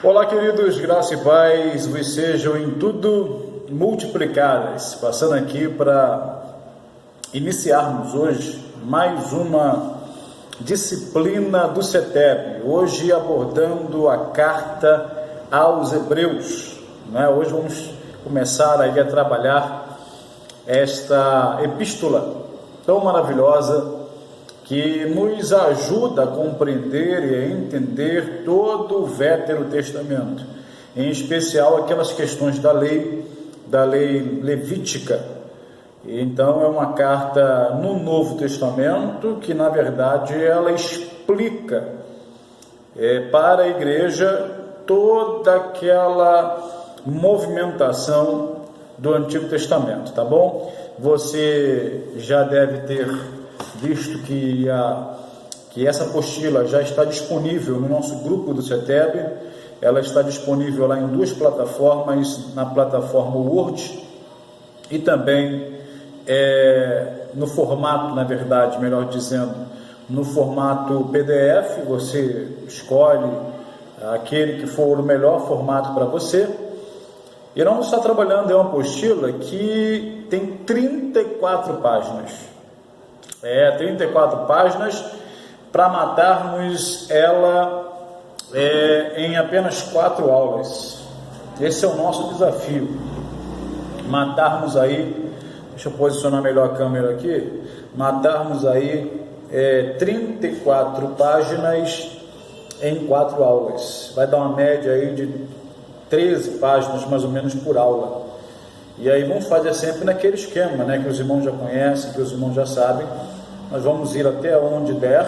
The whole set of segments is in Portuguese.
Olá, queridos, graça e paz vos sejam em tudo multiplicadas. Passando aqui para iniciarmos hoje mais uma disciplina do CETEB. Hoje abordando a carta aos Hebreus. Hoje vamos começar aí a trabalhar esta epístola tão maravilhosa que nos ajuda a compreender e a entender todo o Velho Testamento, em especial aquelas questões da lei levítica. Então é uma carta no Novo Testamento que na verdade ela explica para a igreja toda aquela movimentação do Antigo Testamento, tá bom? Você já deve ter visto que essa apostila já está disponível no nosso grupo do CETEB. Ela está disponível lá em duas plataformas, na plataforma Word e também no formato, na verdade, melhor dizendo, no formato PDF. Você escolhe aquele que for o melhor formato para você. E nós vamos estar trabalhando em uma apostila que tem 34 páginas. 34 páginas, para matarmos ela em apenas 4 aulas. Esse é o nosso desafio, matarmos aí, deixa eu posicionar melhor a câmera aqui, matarmos aí 34 páginas em 4 aulas. Vai dar uma média aí de 13 páginas mais ou menos por aula. E aí vamos fazer sempre naquele esquema, que os irmãos já conhecem, que os irmãos já sabem. Nós vamos ir até onde der,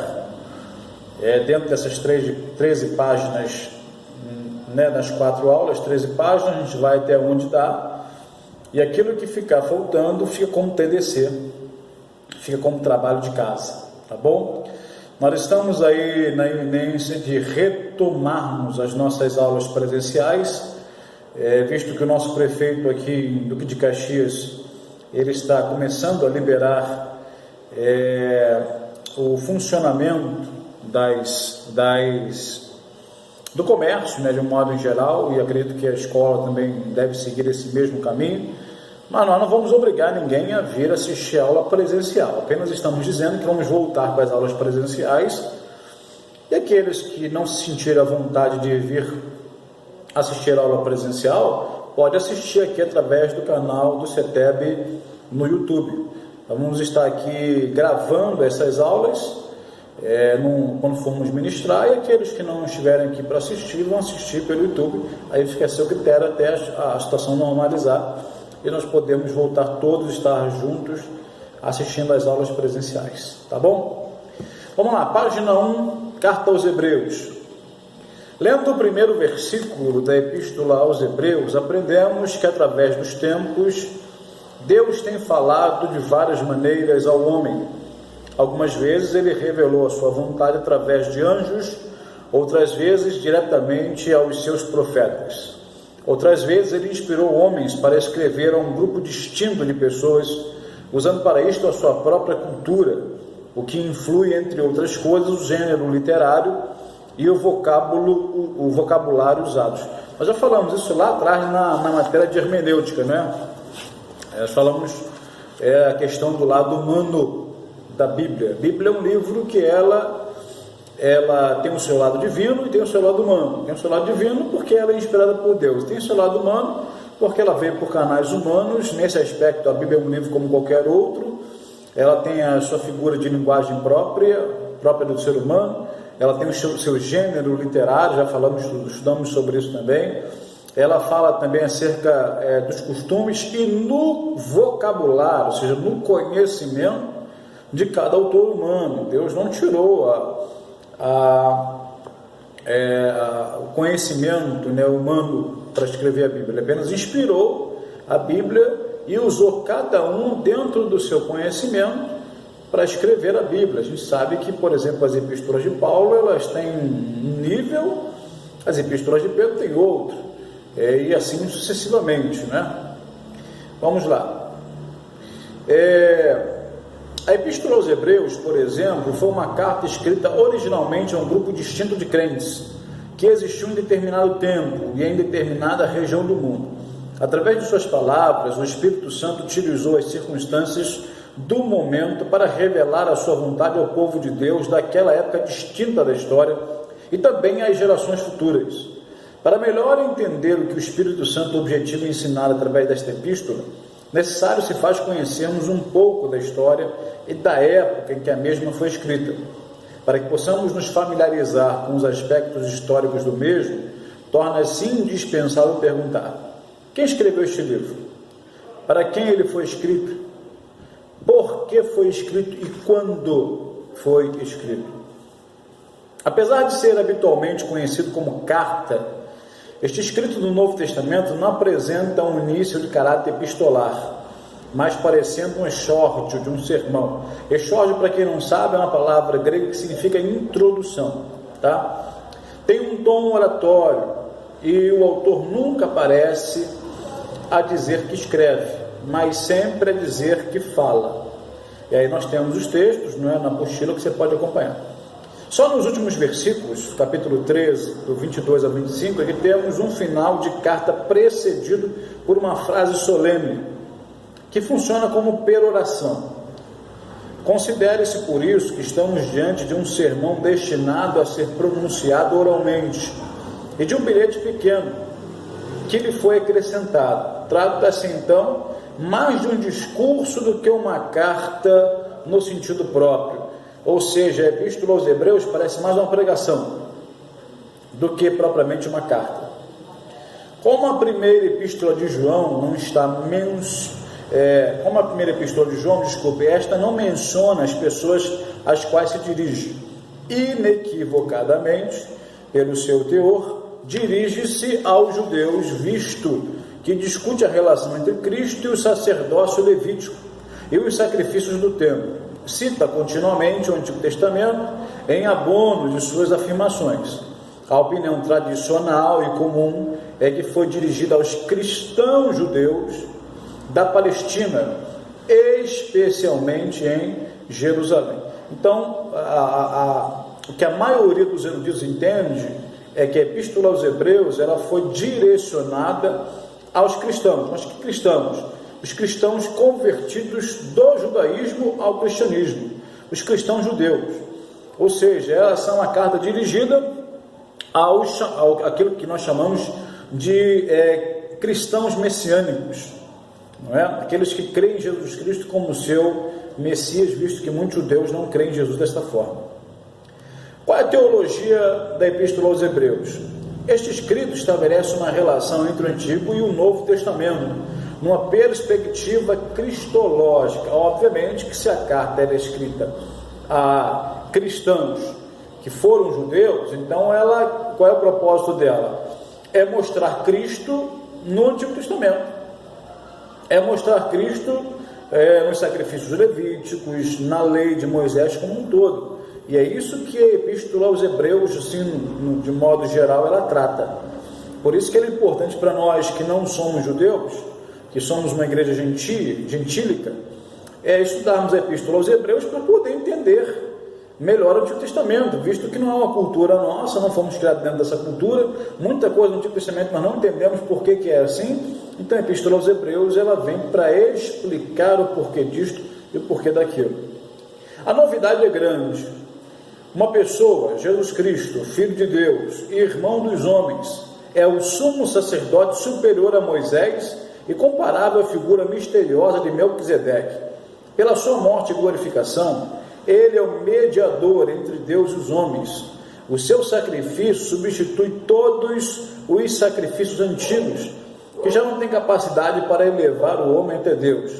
dentro dessas 13 páginas, nas 4 aulas, 13 páginas, a gente vai até onde dá, e aquilo que ficar faltando fica como TDC, fica como trabalho de casa, tá bom? Nós estamos aí na iminência de retomarmos as nossas aulas presenciais, visto que o nosso prefeito aqui em Duque de Caxias, ele está começando a liberar o funcionamento do comércio, de um modo em geral, e acredito que a escola também deve seguir esse mesmo caminho, mas nós não vamos obrigar ninguém a vir assistir a aula presencial, apenas estamos dizendo que vamos voltar para as aulas presenciais, e aqueles que não se sentirem à vontade de vir assistir a aula presencial, pode assistir aqui através do canal do CETEB no YouTube. Vamos estar aqui gravando essas aulas quando formos ministrar, e aqueles que não estiverem aqui para assistir, vão assistir pelo YouTube. Aí fica a seu critério até a situação normalizar e nós podemos voltar todos a estar juntos assistindo às aulas presenciais, tá bom? Vamos lá, página 1, carta aos Hebreus. Lendo o primeiro versículo da epístola aos Hebreus, aprendemos que através dos tempos Deus tem falado de várias maneiras ao homem. Algumas vezes ele revelou a sua vontade através de anjos, outras vezes diretamente aos seus profetas. Outras vezes ele inspirou homens para escrever a um grupo distinto de pessoas, usando para isto a sua própria cultura, o que influi, entre outras coisas, o gênero literário e o vocabulário usados. Nós já falamos isso lá atrás na matéria de hermenêutica, Nós falamos a questão do lado humano da Bíblia. A Bíblia é um livro que ela tem o seu lado divino e tem o seu lado humano. Tem o seu lado divino porque ela é inspirada por Deus. Tem o seu lado humano porque ela veio por canais humanos. Nesse aspecto, a Bíblia é um livro como qualquer outro. Ela tem a sua figura de linguagem própria do ser humano. Ela tem o seu gênero literário, já estudamos sobre isso também. Ela fala também acerca dos costumes e no vocabulário, ou seja, no conhecimento de cada autor humano. Deus não tirou o conhecimento humano para escrever a Bíblia, ele apenas inspirou a Bíblia e usou cada um dentro do seu conhecimento para escrever a Bíblia. A gente sabe que, por exemplo, as epístolas de Paulo, elas têm um nível, as epístolas de Pedro têm outro, e assim sucessivamente, Vamos lá. A Epístola aos Hebreus, por exemplo, foi uma carta escrita originalmente a um grupo distinto de crentes, que existiu em determinado tempo e em determinada região do mundo. Através de suas palavras, o Espírito Santo utilizou as circunstâncias do momento para revelar a sua vontade ao povo de Deus daquela época distinta da história e também às gerações futuras. Para melhor entender o que o Espírito Santo objetiva ensinar através desta epístola, necessário se faz conhecermos um pouco da história e da época em que a mesma foi escrita. Para que possamos nos familiarizar com os aspectos históricos do mesmo, torna-se indispensável perguntar: quem escreveu este livro? Para quem ele foi escrito? Por que foi escrito e quando foi escrito? Apesar de ser habitualmente conhecido como carta, este escrito do Novo Testamento não apresenta um início de caráter epistolar, mas parecendo um exórdio de um sermão. Exórdio, para quem não sabe, é uma palavra grega que significa introdução, tá? Tem um tom oratório e o autor nunca aparece a dizer que escreve, mas sempre a dizer que fala. E aí nós temos os textos, não é, na apostila, que você pode acompanhar. Só nos últimos versículos, capítulo 13, do 22 ao 25, é que temos um final de carta precedido por uma frase solene, que funciona como peroração. Considere-se por isso que estamos diante de um sermão destinado a ser pronunciado oralmente e de um bilhete pequeno que lhe foi acrescentado. Trata-se então mais de um discurso do que uma carta no sentido próprio. Ou seja, a epístola aos Hebreus parece mais uma pregação do que propriamente uma carta. Como a primeira epístola de João não está esta não menciona as pessoas às quais se dirige. Inequivocadamente, pelo seu teor, dirige-se aos judeus, visto que discute a relação entre Cristo e o sacerdócio levítico e os sacrifícios do templo. Cita continuamente o Antigo Testamento em abono de suas afirmações. A opinião tradicional e comum é que foi dirigida aos cristãos judeus da Palestina, especialmente em Jerusalém. Então, o que a maioria dos eruditos entende é que a epístola aos Hebreus ela foi direcionada aos cristãos. Mas que cristãos? Os cristãos convertidos do judaísmo ao cristianismo, os cristãos judeus. Ou seja, essa é uma carta dirigida àquilo que nós chamamos de cristãos messiânicos, não é? Aqueles que creem em Jesus Cristo como seu Messias, visto que muitos judeus não creem em Jesus desta forma. Qual é a teologia da epístola aos Hebreus? Este escrito estabelece uma relação entre o Antigo e o Novo Testamento, numa perspectiva cristológica. Obviamente que se a carta era escrita a cristãos que foram judeus, então qual é o propósito dela? É mostrar Cristo no Antigo Testamento, é mostrar Cristo nos sacrifícios levíticos, na lei de Moisés como um todo. E é isso que a epístola aos Hebreus, assim, de modo geral, ela trata. Por isso que é importante para nós que não somos judeus, que somos uma igreja gentílica, estudarmos a epístola aos Hebreus para poder entender melhor o Antigo Testamento, visto que não é uma cultura nossa, não fomos criados dentro dessa cultura, muita coisa no Antigo Testamento nós não entendemos por que é assim. Então a epístola aos Hebreus ela vem para explicar o porquê disto e o porquê daquilo. A novidade é grande. Uma pessoa, Jesus Cristo, Filho de Deus e irmão dos homens, é o sumo sacerdote superior a Moisés e comparável à figura misteriosa de Melquisedeque. Pela sua morte e glorificação, ele é o mediador entre Deus e os homens. O seu sacrifício substitui todos os sacrifícios antigos, que já não têm capacidade para elevar o homem até Deus.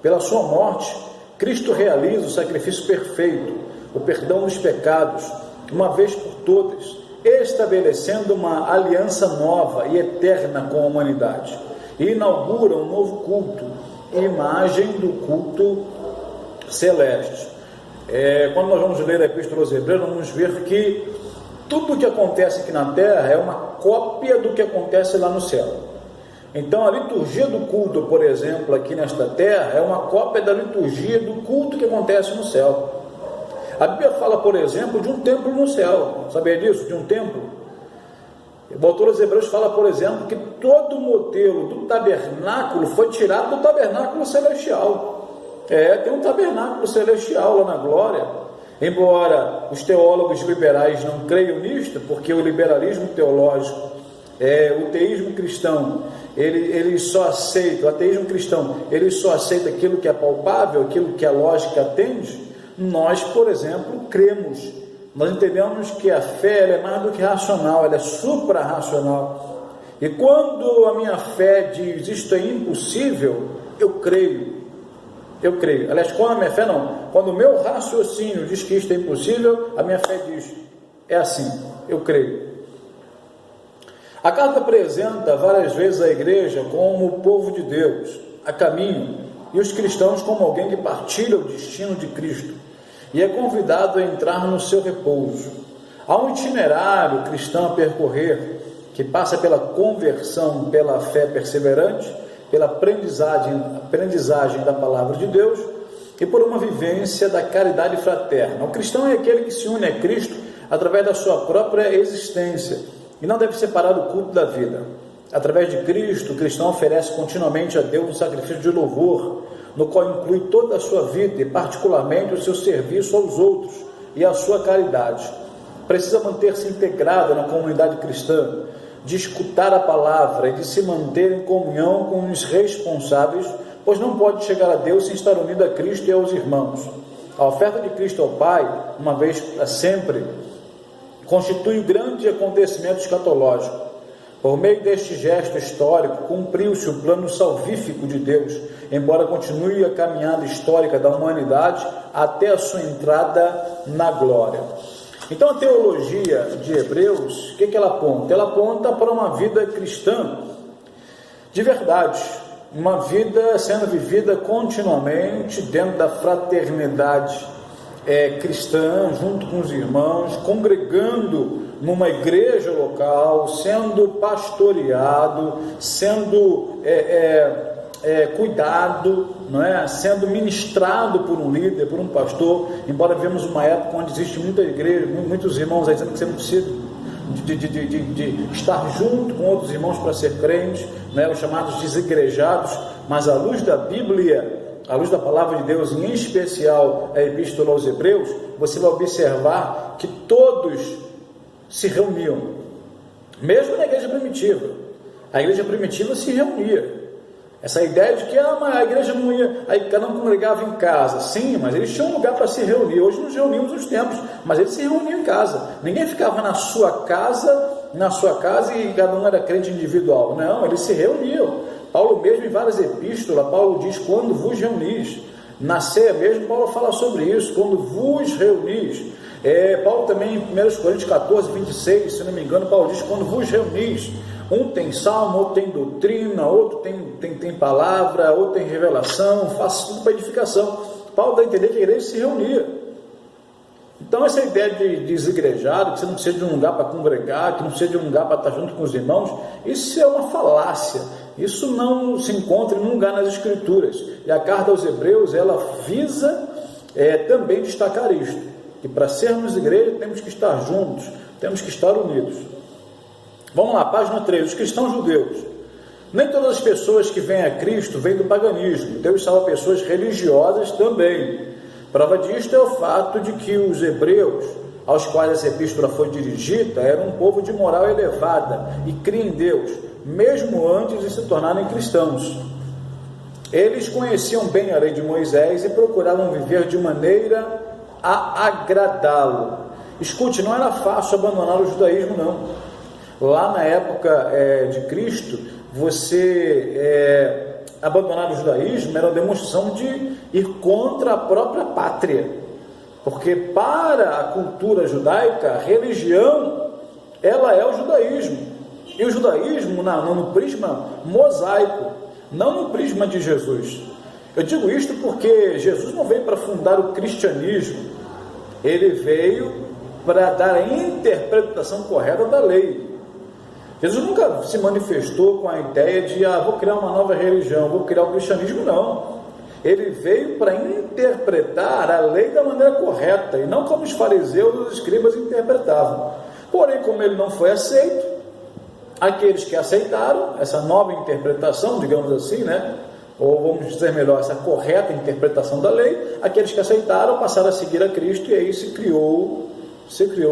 Pela sua morte, Cristo realiza o sacrifício perfeito, o perdão dos pecados, uma vez por todas, estabelecendo uma aliança nova e eterna com a humanidade, e inaugura um novo culto, imagem do culto celeste. Quando nós vamos ler a Epístola aos Hebreus, vamos ver que tudo o que acontece aqui na terra é uma cópia do que acontece lá no céu. Então a liturgia do culto, por exemplo, aqui nesta terra, é uma cópia da liturgia do culto que acontece no céu. A Bíblia fala, por exemplo, de um templo no céu. Sabia disso? De um templo. O autor dos Hebreus fala, por exemplo, que todo o modelo do tabernáculo foi tirado do tabernáculo celestial. Tem um tabernáculo celestial lá na glória. Embora os teólogos liberais não creiam nisto, porque o liberalismo teológico, o teísmo cristão, ele só aceita, o ateísmo cristão, ele só aceita aquilo que é palpável, aquilo que a lógica atende. Nós, por exemplo, cremos. Nós entendemos que a fé ela é mais do que racional, ela é supra-racional. E quando a minha fé diz isto é impossível, eu creio. Aliás, quando a minha fé não, quando o meu raciocínio diz que isto é impossível, a minha fé diz, é assim, eu creio. A carta apresenta várias vezes a igreja como o povo de Deus, a caminho, e os cristãos como alguém que partilha o destino de Cristo e é convidado a entrar no seu repouso. Há um itinerário cristão a percorrer que passa pela conversão, pela fé perseverante, pela aprendizagem da palavra de Deus e por uma vivência da caridade fraterna. O cristão é aquele que se une a Cristo através da sua própria existência e não deve separar o culto da vida. Através de Cristo, o cristão oferece continuamente a Deus um sacrifício de louvor, no qual inclui toda a sua vida e particularmente o seu serviço aos outros e a sua caridade. Precisa manter-se integrado na comunidade cristã, de escutar a palavra e de se manter em comunhão com os responsáveis, pois não pode chegar a Deus sem estar unido a Cristo e aos irmãos. A oferta de Cristo ao Pai, uma vez para sempre, constitui um grande acontecimento escatológico. Por meio deste gesto histórico, cumpriu-se o plano salvífico de Deus, embora continue a caminhada histórica da humanidade até a sua entrada na glória. Então a teologia de Hebreus, o que ela aponta? Ela aponta para uma vida cristã de verdade, uma vida sendo vivida continuamente dentro da fraternidade cristã, junto com os irmãos, congregando numa igreja local, sendo pastoreado, sendo cuidado, não é? Sendo ministrado por um líder, por um pastor. Embora vivemos uma época onde existe muita igreja, muitos irmãos aí dizendo que você não precisa de estar junto com outros irmãos para ser crente, né? Os chamados desigrejados, mas à luz da Bíblia, à luz da palavra de Deus, em especial a Epístola aos Hebreus, você vai observar que todos se reuniam, mesmo na igreja primitiva. A igreja primitiva se reunia. Essa ideia de que a igreja não ia, aí cada um congregava em casa. Sim, mas eles tinham um lugar para se reunir. Hoje nos reunimos nos templos, mas eles se reuniam em casa. Ninguém ficava na sua casa e cada um era crente individual. Não, eles se reuniam. Paulo mesmo, em várias epístolas, Paulo diz, quando vos reunis. Na ceia mesmo, Paulo fala sobre isso, quando vos reunis. Paulo também, em 1 Coríntios 14, 26, se não me engano, Paulo diz, quando vos reunis. Um tem salmo, outro tem doutrina, outro tem palavra, outro tem revelação, faz tudo para edificação. Paulo dá a entender que a igreja se reunia. Então essa ideia de desigrejado, que você não precisa de um lugar para congregar, que não precisa de um lugar para estar junto com os irmãos, isso é uma falácia. Isso não se encontra em nenhum lugar nas Escrituras. E a carta aos Hebreus, ela visa também destacar isto, que para sermos igreja temos que estar juntos, temos que estar unidos. Vamos lá, página 3, os cristãos judeus. Nem todas as pessoas que vêm a Cristo vêm do paganismo. Deus salva pessoas religiosas também. Prova disto é o fato de que os hebreus, aos quais essa epístola foi dirigida, eram um povo de moral elevada e cria em Deus, mesmo antes de se tornarem cristãos. Eles conheciam bem a lei de Moisés e procuravam viver de maneira a agradá-lo. Escute, não era fácil abandonar o judaísmo, não. Lá na época de Cristo, você abandonar o judaísmo era uma demonstração de ir contra a própria pátria, porque para a cultura judaica, a religião, ela é o judaísmo, e o judaísmo no prisma mosaico, não no prisma de Jesus. Eu digo isto porque Jesus não veio para fundar o cristianismo, ele veio para dar a interpretação correta da lei. Jesus nunca se manifestou com a ideia de vou criar uma nova religião, vou criar o cristianismo, não. Ele veio para interpretar a lei da maneira correta, e não como os fariseus e os escribas interpretavam. Porém, como ele não foi aceito, aqueles que aceitaram essa nova interpretação, digamos assim, né? Ou vamos dizer melhor, essa correta interpretação da lei, aqueles que aceitaram passaram a seguir a Cristo, e aí se criou,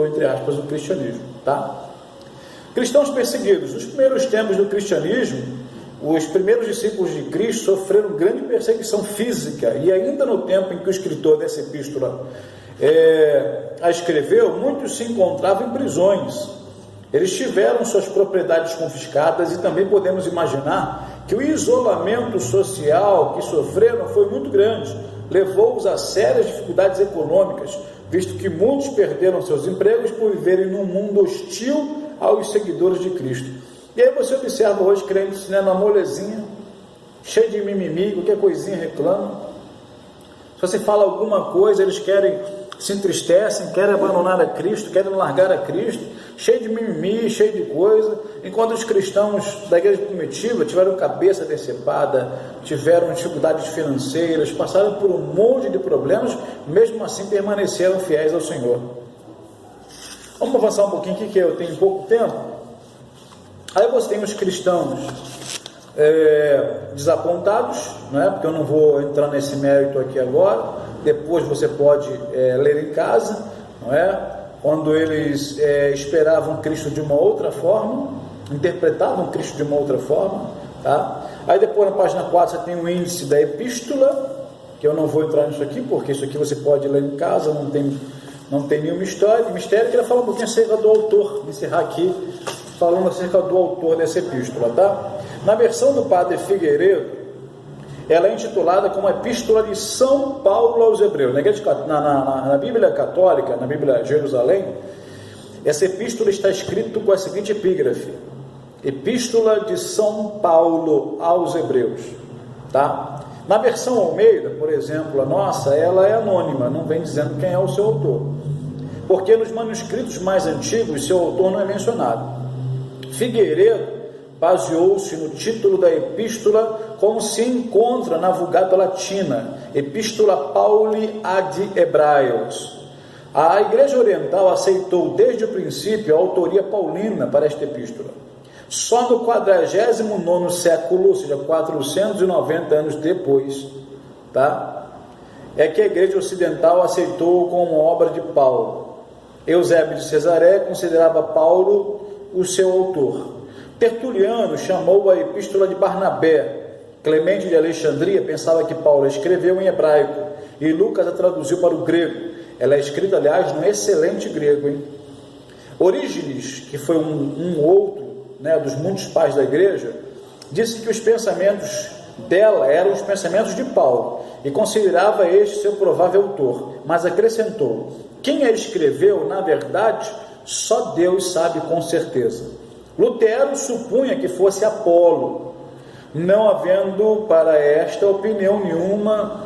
entre aspas, o cristianismo, tá? Cristãos perseguidos. Nos primeiros tempos do cristianismo, os primeiros discípulos de Cristo sofreram grande perseguição física, e ainda no tempo em que o escritor dessa epístola a escreveu, muitos se encontravam em prisões. Eles tiveram suas propriedades confiscadas, e também podemos imaginar que o isolamento social que sofreram foi muito grande, levou-os a sérias dificuldades econômicas, visto que muitos perderam seus empregos por viverem num mundo hostil aos seguidores de Cristo. E aí você observa hoje crentes, né, na molezinha, cheio de mimimi, qualquer coisinha reclama. Se você fala alguma coisa, eles se entristecem, querem abandonar a Cristo, querem largar a Cristo, cheio de mimimi, cheio de coisa, enquanto os cristãos da igreja primitiva tiveram cabeça decepada, tiveram dificuldades financeiras, passaram por um monte de problemas, mesmo assim permaneceram fiéis ao Senhor. Vamos avançar um pouquinho aqui, que eu tenho pouco tempo. Aí você tem os cristãos desapontados, né? Porque eu não vou entrar nesse mérito aqui agora, depois você pode ler em casa, não é? Quando eles esperavam Cristo de uma outra forma, interpretavam Cristo de uma outra forma, tá? Aí depois na página 4 você tem o índice da epístola, que eu não vou entrar nisso aqui, porque isso aqui você pode ler em casa, não tem nenhum mistério. Eu queria falar um pouquinho acerca do autor, encerrar aqui falando acerca do autor dessa epístola, tá? Na versão do padre Figueiredo, ela é intitulada como Epístola de São Paulo aos Hebreus. Na Bíblia Católica, na Bíblia Jerusalém, essa epístola está escrita com a seguinte epígrafe: Epístola de São Paulo aos Hebreus, tá? Na versão Almeida, por exemplo, a nossa, ela é anônima, não vem dizendo quem é o seu autor, porque nos manuscritos mais antigos seu autor não é mencionado. Figueiredo baseou-se no título da epístola, como se encontra na Vulgata Latina, Epístola Pauli ad Hebraeos. A Igreja Oriental aceitou desde o princípio a autoria paulina para esta epístola. Só no 49º século, ou seja, 490 anos depois, tá? É que a Igreja Ocidental aceitou como obra de Paulo. Eusébio de Cesareia considerava Paulo o seu autor. Tertuliano chamou a epístola de Barnabé. Clemente de Alexandria pensava que Paulo escreveu em hebraico, e Lucas a traduziu para o grego. Ela é escrita, aliás, num excelente grego, hein? Orígenes, que foi um outro, né, dos muitos pais da igreja, disse que os pensamentos dela eram os pensamentos de Paulo, e considerava este seu provável autor, mas acrescentou: quem a escreveu, na verdade, só Deus sabe com certeza. Lutero supunha que fosse Apolo, não havendo para esta opinião nenhuma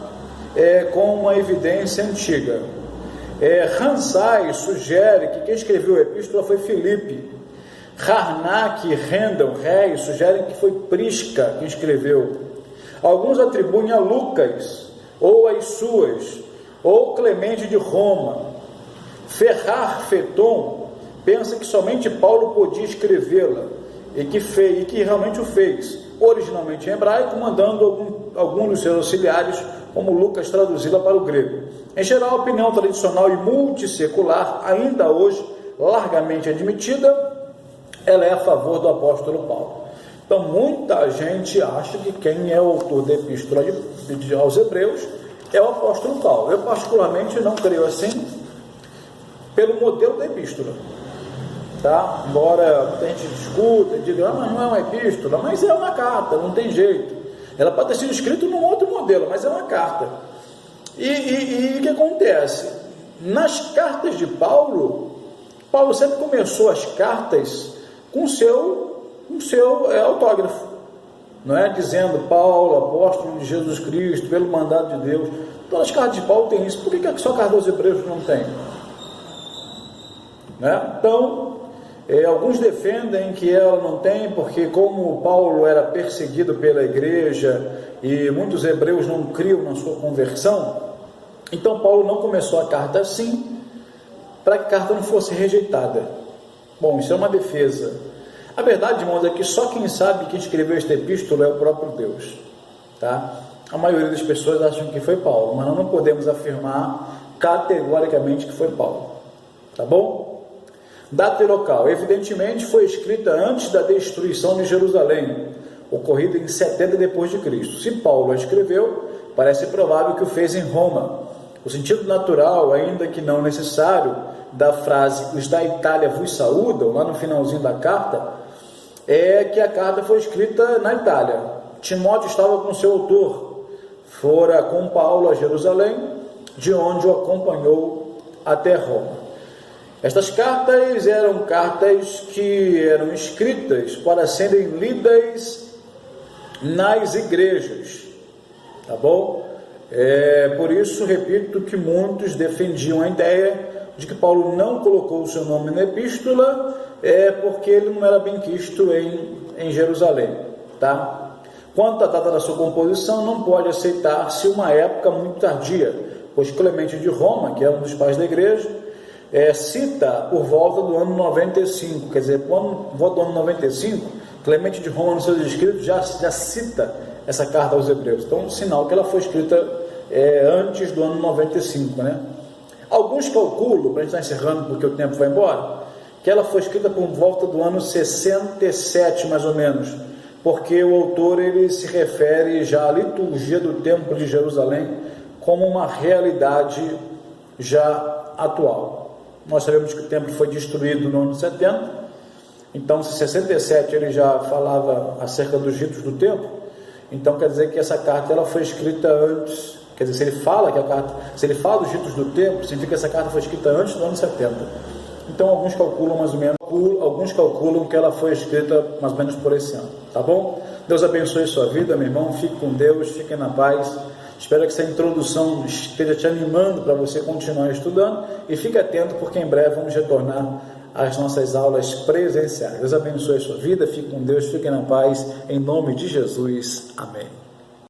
com uma evidência antiga. Ransay sugere que quem escreveu a epístola foi Filipe. Harnack e Rendel Reis sugerem que foi Prisca quem escreveu. Alguns atribuem a Lucas, ou as suas, ou Clemente de Roma. Ferrar Feton pensa que somente Paulo podia escrevê-la, e que realmente o fez, originalmente em hebraico, mandando algum dos seus auxiliares, como Lucas, traduzi-la para o grego. Em geral, a opinião tradicional e multissecular, ainda hoje largamente admitida, ela é a favor do apóstolo Paulo. Então, muita gente acha que quem é o autor da epístola aos Hebreus é o apóstolo Paulo. Eu, particularmente, não creio assim, pelo modelo da epístola. Tá? Embora muita gente discuta e diga, mas não é uma epístola, mas é uma carta, não tem jeito. Ela pode ter sido escrita num outro modelo, mas é uma carta. E o que acontece? Nas cartas de Paulo, Paulo sempre começou as cartas com seu autógrafo, não é? Dizendo Paulo, apóstolo de Jesus Cristo, pelo mandato de Deus. Todas as cartas de Paulo têm isso. Por que a sua carta aos Hebreus não tem? Né? Então, alguns defendem que ela não tem, porque como Paulo era perseguido pela igreja e muitos hebreus não criam na sua conversão, então Paulo não começou a carta assim, para que a carta não fosse rejeitada. Bom, isso é uma defesa. A verdade, irmãos, é que só quem sabe que escreveu esta epístola é o próprio Deus, tá? A maioria das pessoas acham que foi Paulo, mas nós não podemos afirmar categoricamente que foi Paulo, tá bom? Data e local, evidentemente foi escrita antes da destruição de Jerusalém, ocorrida em 70 depois de Cristo. Se Paulo a escreveu, parece provável que o fez em Roma. O sentido natural, ainda que não necessário, da frase "os da Itália vos saúdam", lá no finalzinho da carta, é que a carta foi escrita na Itália. Timóteo estava com seu autor, fora com Paulo a Jerusalém, de onde o acompanhou até Roma. Estas cartas eram cartas que eram escritas para serem lidas nas igrejas, tá bom? Por isso, repito, que muitos defendiam a ideia de que Paulo não colocou o seu nome na epístola, porque ele não era bem quisto em Jerusalém, tá? Quanto à data da sua composição, não pode aceitar-se uma época muito tardia, pois Clemente de Roma, que era um dos pais da igreja, cita por volta do ano 95, quer dizer, por volta do ano 95, Clemente de Roma, nos seus escritos, já cita essa carta aos Hebreus. Então, sinal que ela foi escrita antes do ano 95, né? Alguns calculam, para a gente estar encerrando porque o tempo vai embora, que ela foi escrita por volta do ano 67, mais ou menos, porque o autor ele se refere já à liturgia do Templo de Jerusalém como uma realidade já atual. Nós sabemos que o templo foi destruído no ano 70, então se 67 ele já falava acerca dos ritos do templo, então quer dizer que essa carta ela foi escrita antes. Quer dizer, se ele fala dos ritos do templo, significa que essa carta foi escrita antes do ano 70. Então, alguns calculam que ela foi escrita mais ou menos por esse ano, tá bom? Deus abençoe sua vida, meu irmão, fique com Deus, fique na paz. Espero que essa introdução esteja te animando para você continuar estudando e fique atento, porque em breve vamos retornar às nossas aulas presenciais. Deus abençoe sua vida, fique com Deus, fique na paz, em nome de Jesus, amém.